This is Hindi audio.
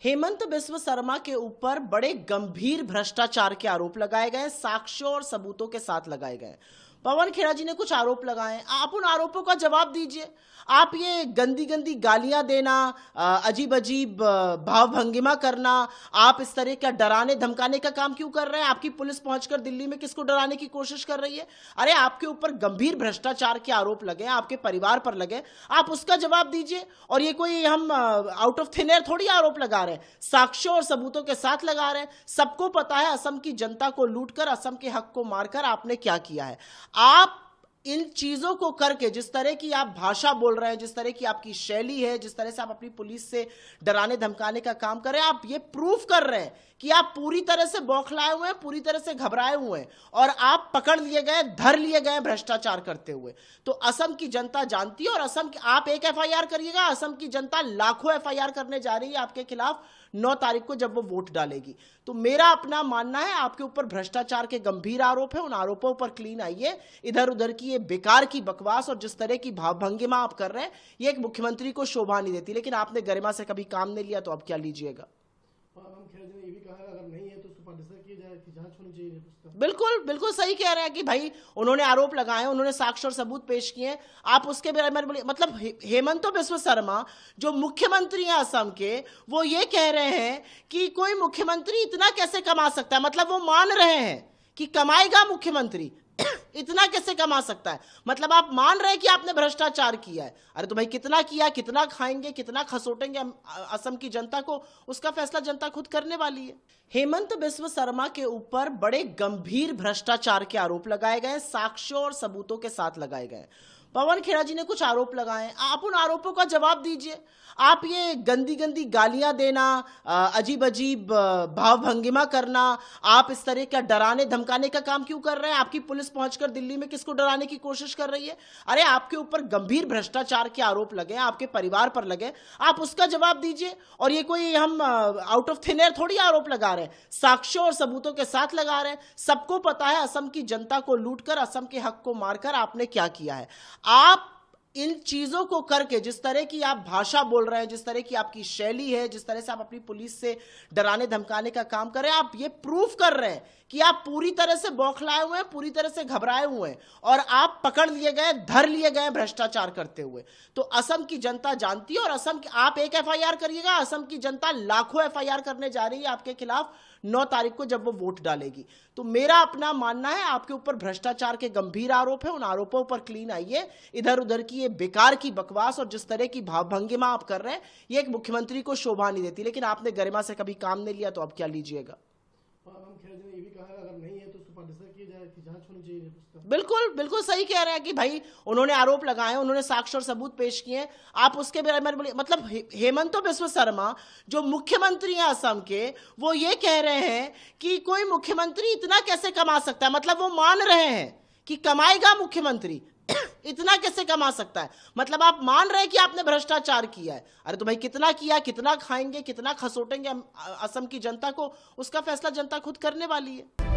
हेमंत बिस्व शर्मा के ऊपर बड़े गंभीर भ्रष्टाचार के आरोप लगाए गए, साक्ष्यों और सबूतों के साथ लगाए गए। पवन खेड़ा जी ने कुछ आरोप लगाए, आप उन आरोपों का जवाब दीजिए। आप ये गंदी गंदी गालियां देना, अजीब अजीब भाव भंगिमा करना, आप इस तरह का डराने धमकाने का काम क्यों कर रहे हैं? आपकी पुलिस पहुंचकर दिल्ली में किसको डराने की कोशिश कर रही है? अरे आपके ऊपर गंभीर भ्रष्टाचार के आरोप लगे, आपके परिवार पर लगे, आप उसका जवाब दीजिए। और ये कोई हम आउट ऑफ थिन एयर थोड़ी आरोप लगा रहे हैं, साक्ष्यों और सबूतों के साथ लगा रहे हैं। सबको पता है असम की जनता को लूटकर, असम के हक को मारकर आपने क्या किया है। आप इन चीजों को करके, जिस तरह की आप भाषा बोल रहे हैं, जिस तरह की आपकी शैली है, जिस तरह से आप अपनी पुलिस से डराने धमकाने का काम कर रहे हैं, आप ये प्रूफ कर रहे हैं कि आप पूरी तरह से बौखलाए हुए हैं, पूरी तरह से घबराए हुए हैं और आप पकड़ लिए गए, धर लिए गए भ्रष्टाचार करते हुए। तो असम की जनता जानती है और असम की, आप एक एफआईआर करिएगा, असम की जनता लाखों एफआईआर करने जा रही है आपके खिलाफ 9 तारीख को जब वो वोट डालेगी। तो मेरा अपना मानना है आपके ऊपर भ्रष्टाचार के गंभीर आरोप है, उन आरोपों पर क्लीन आइए। इधर उधर की ये बेकार की बकवास और जिस तरह की भावभंगिमा आप कर रहे हैं, ये एक मुख्यमंत्री को शोभा नहीं देती। लेकिन आपने गरिमा से कभी काम नहीं लिया तो अब क्या लीजिएगा। ये भी कहा है अगर नहीं है तो उसको पारदर्शिता की जाए कि जांच होनी चाहिए उसका। बिल्कुल बिल्कुल सही कह रहे हैं कि भाई उन्होंने आरोप लगाए, उन्होंने साक्ष्य और सबूत पेश किए, आप उसके बारे में बोलिए। मतलब हेमंत बिस्व शर्मा जो मुख्यमंत्री हैं असम के, वो ये कह रहे हैं कि कोई मुख्यमंत्री इतना कैसे कमा सकता है। मतलब वो मान रहे हैं कि कमाएगा मुख्यमंत्री इतना कैसे कमा सकता है। मतलब आप मान रहे हैं कि आपने भ्रष्टाचार किया है। अरे तो भाई कितना किया, कितना खाएंगे, कितना खसोटेंगे असम की जनता को, उसका फैसला जनता खुद करने वाली है। हेमंत बिस्व शर्मा के ऊपर बड़े गंभीर भ्रष्टाचार के आरोप लगाए गए, साक्ष्यों और सबूतों के साथ लगाए गए। पवन खेड़ा जी ने कुछ आरोप लगाए, आप उन आरोपों का जवाब दीजिए। आप ये गंदी गंदी गालियां देना, अजीब अजीब भाव भंगिमा करना, आप इस तरह का डराने धमकाने का काम क्यों कर रहे हैं? आपकी पुलिस पहुंचकर दिल्ली में किसको डराने की कोशिश कर रही है? अरे आपके ऊपर गंभीर भ्रष्टाचार के आरोप लगे, आपके परिवार पर लगे, आप उसका जवाब दीजिए। और ये कोई हम आउट ऑफ थिन एयर थोड़ी आरोप लगा रहे हैं, साक्ष्यों और सबूतों के साथ लगा रहे हैं। सबको पता है असम की जनता को लूटकर, असम के हक को मारकर आपने क्या किया है। आप इन चीजों को करके, जिस तरह की आप भाषा बोल रहे हैं, जिस तरह की आपकी शैली है, जिस तरह से आप अपनी पुलिस से डराने धमकाने का काम कर रहे हैं, आप ये प्रूफ कर रहे हैं कि आप पूरी तरह से बौखलाए हुए हैं, पूरी तरह से घबराए हुए हैं और आप पकड़ लिए गए, धर लिए गए भ्रष्टाचार करते हुए। तो असम की जनता जानती है और असम की, आप एक एफआईआर करिएगा, असम की जनता लाखों एफआईआर करने जा रही है आपके खिलाफ 9 तारीख को जब वो वोट डालेगी। तो मेरा अपना मानना है आपके ऊपर भ्रष्टाचार के गंभीर आरोप है, उन आरोपों पर क्लीन आइए। इधर उधर की ये बेकार की बकवास और जिस तरह की भावभंगिमा आप कर रहे हैं, ये एक मुख्यमंत्री को शोभा नहीं देती। लेकिन आपने गरिमा से कभी काम नहीं लिया तो अब क्या लीजिएगा। ये भी कहा है अगर नहीं है तो उसको पारदर्शिता की जाए कि जांच होनी चाहिए उसका। बिल्कुल बिल्कुल सही कह रहे हैं कि भाई उन्होंने आरोप लगाए, उन्होंने साक्ष्य और सबूत पेश किए, आप उसके बारे में बोलिए। मतलब हेमंत बिस्व शर्मा जो मुख्यमंत्री हैं असम के, वो ये कह रहे हैं कि कोई मुख्यमंत्री इतना कैसे कमा सकता है। मतलब वो मान रहे हैं कि कमाएगा मुख्यमंत्री इतना कैसे कमा सकता है। मतलब आप मान रहे हैं कि आपने भ्रष्टाचार किया है। अरे तो भाई कितना किया, कितना खाएंगे, कितना खसोटेंगे असम की जनता को, उसका फैसला जनता खुद करने वाली है।